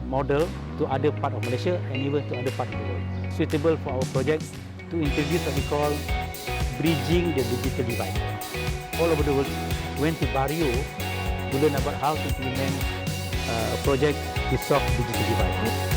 model to other part of Malaysia and even to other part of the world. Suitable for our projects to introduce what we call bridging the digital divide. All over the world went to Bario to learn about how to implement a project to solve digital divide.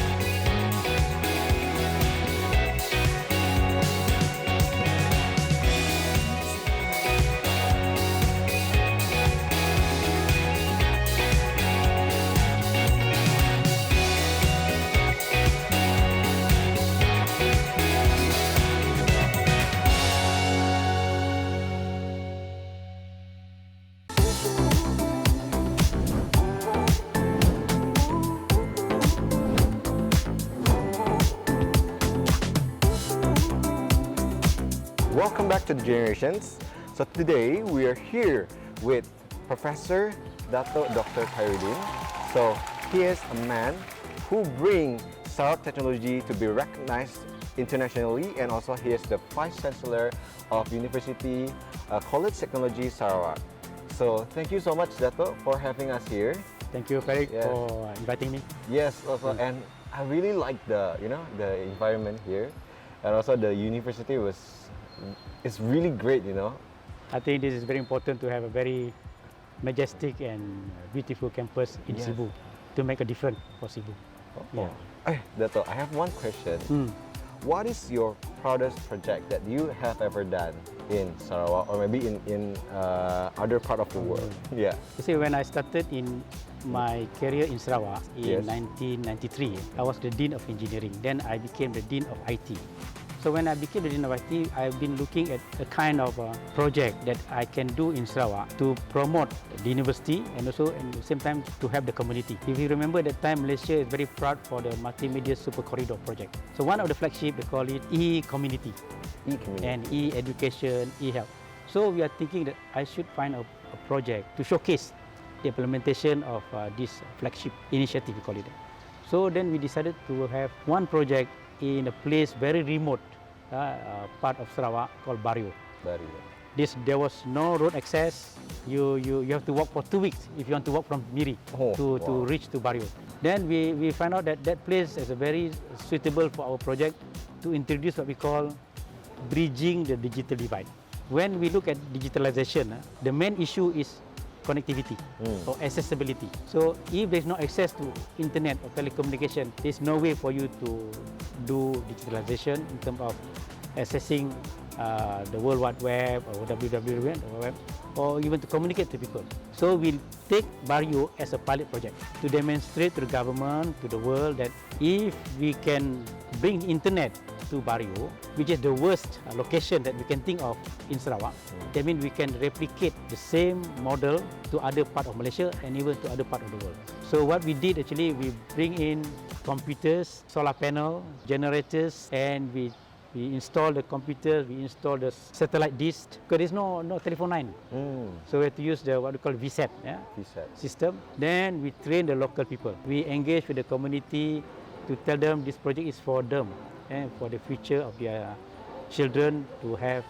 Welcome back to the Generations. So today we are here with Professor Datuk Dr. Khairuddin. So he is a man who brings Sarawak technology to be recognized internationally, and also he is the Vice Chancellor of University College Technology Sarawak. So thank you so much, Datuk, for having us here. Thank you, Farid, for inviting me. Yes, also, and I really like the the environment here, and also the university it's really great, I think this is very important to have a very majestic and beautiful campus in Cebu to make a difference for Cebu. Oh. Hey, Dato, I have one question. What is your proudest project that you have ever done in Sarawak, or maybe in other part of the world? Yeah. You see, when I started in my career in Sarawak in 1993, I was the Dean of Engineering. Then I became the Dean of IT. So when I became the Dean of IT, I've been looking at a kind of project that I can do in Sarawak to promote the university and also at the same time to help the community. If you remember that time, Malaysia is very proud for the Multimedia Super Corridor project. So one of the flagship, they call it e-community. And e-education, e-health. So we are thinking that I should find a project to showcase the implementation of this flagship initiative, we call it. So then we decided to have one project in a place very remote part of Sarawak called Bario. There was no road access. You have to walk for 2 weeks if you want to walk from Miri to reach to Bario. Then we find out that that place is a very suitable for our project to introduce what we call bridging the digital divide. When we look at digitalization, the main issue is connectivity or accessibility. So if there's no access to internet or telecommunication, there's no way for you to do digitalization in terms of accessing the World Wide Web or www, or even to communicate to people. So we'll take Bario as a pilot project to demonstrate to the government, to the world, that if we can bring internet to Bario, which is the worst location that we can think of in Sarawak, that means we can replicate the same model to other part of Malaysia and even to other part of the world. So what we did actually, we bring in computers, solar panel, generators, and we install the computers, we install the satellite dish, because there's no telephone line. So we have to use the what we call VSAT system. Then we train the local people. We engage with the community to tell them this project is for them and for the future of their children to have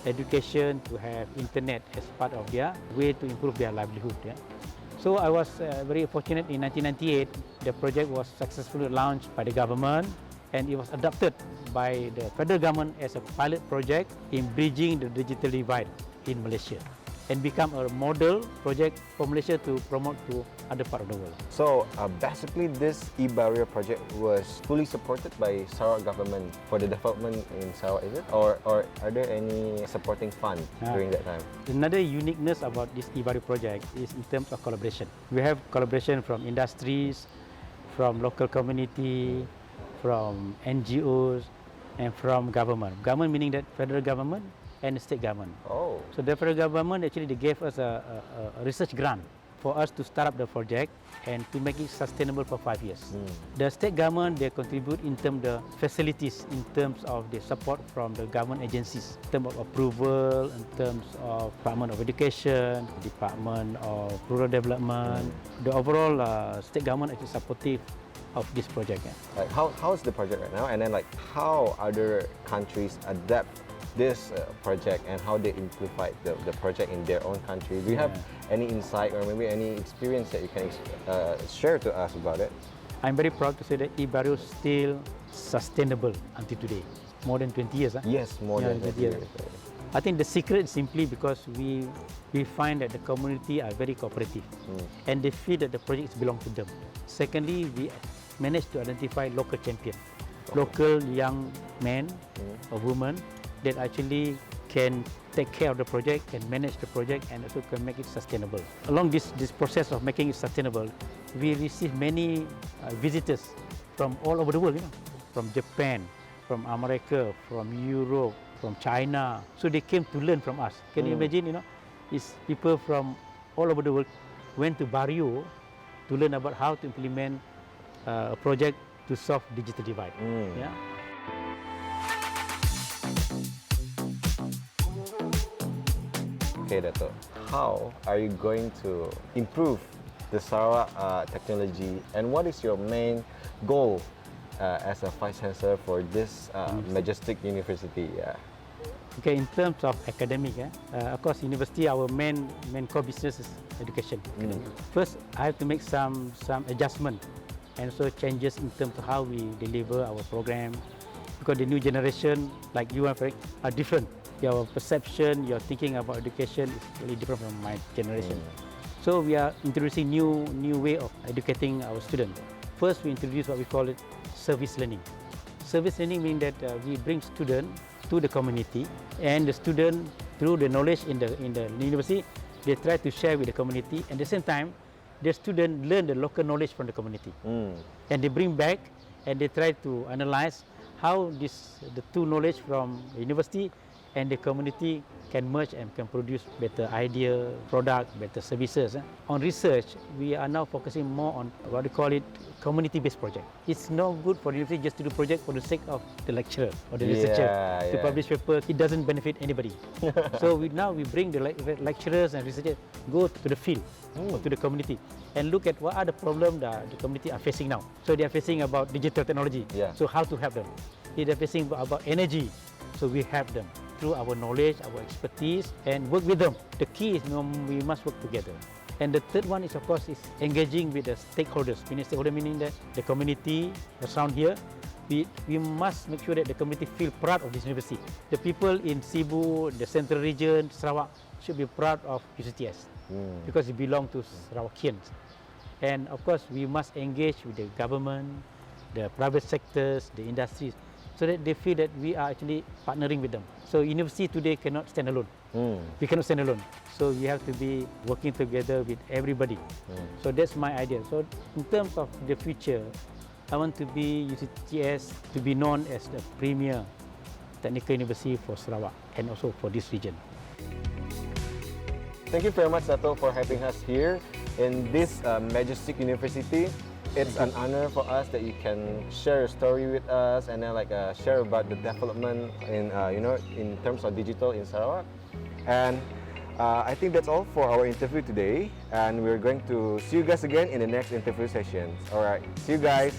education, to have internet as part of their way to improve their livelihood. So I was very fortunate in 1998, the project was successfully launched by the government and it was adopted by the federal government as a pilot project in bridging the digital divide in Malaysia and become a model project for Malaysia to promote to other part of the world. So basically this e-barrier project was fully supported by Sarawak government for the development in Sarawak, is it? Or are there any supporting fund during that time? Another uniqueness about this e-barrier project is in terms of collaboration. We have collaboration from industries, from local community, from NGOs, and from government. Government meaning that federal government and the state government. So the federal government actually they gave us a research grant for us to start up the project and to make it sustainable for 5 years. The state government, they contribute in terms of the facilities, in terms of the support from the government agencies, in terms of approval, in terms of Department of Education, Department of Rural Development. The overall state government is supportive of this project. Like how is the project right now, and then like how other countries adapt this project and how they amplify the project in their own country? Do you have any insight or maybe any experience that you can share to us about it? I'm very proud to say that eBaru is still sustainable until today. More than 20 years. Yes, more than 20 years. I think the secret is simply because we find that the community are very cooperative and they feel that the projects belong to them. Secondly, we managed to identify local champion, local young men or women that actually can take care of the project, can manage the project, and also can make it sustainable. Along this process of making it sustainable, we receive many visitors from all over the world, from Japan, from America, from Europe, from China. So they came to learn from us. Can you imagine, it's people from all over the world went to Bario to learn about how to implement a project to solve digital divide. Yeah. Okay, Dato', how are you going to improve the Sarawak technology, and what is your main goal as a Vice Chancellor for this majestic university? Okay, in terms of academic, of course, university, our main core business is education. First, I have to make some adjustment and also changes in terms of how we deliver our program, because the new generation, like you and Frank, are different. Your perception, your thinking about education is really different from my generation. So we are introducing new way of educating our students. First, we introduce what we call it service learning. Service learning means that we bring students to the community, and the student, through the knowledge in the university, they try to share with the community, and at the same time, the student learn the local knowledge from the community, and they bring back and they try to analyze how the two knowledge from the university and the community can merge and can produce better idea, product, better services. On research, we are now focusing more on what we call it community-based project. It's no good for the university just to do project for the sake of the lecturer or the researcher to publish paper. It doesn't benefit anybody. So now we bring the lecturers and researchers go to the field or to the community and look at what are the problems that the community are facing now. So they are facing about digital technology. So how to help them? They are facing about energy. So we help them through our knowledge, our expertise, and work with them. The key is we must work together. And the third one is, of course, is engaging with the stakeholders. Stakeholder meaning that the community around here, we must make sure that the community feel proud of this university. The people in Cebu, the central region, Sarawak, should be proud of UCTS because it belongs to Sarawakians. And of course, we must engage with the government, the private sectors, the industries, so that they feel that we are actually partnering with them. So university today cannot stand alone. We cannot stand alone. So we have to be working together with everybody. So that's my idea. So in terms of the future, I want to be UCTS to be known as the premier technical university for Sarawak and also for this region. Thank you very much, Dato', for having us here in this majestic university. It's an honor for us that you can share your story with us and then share about the development in in terms of digital in Sarawak. And I think that's all for our interview today, and we're going to see you guys again in the next interview sessions. All right, see you guys.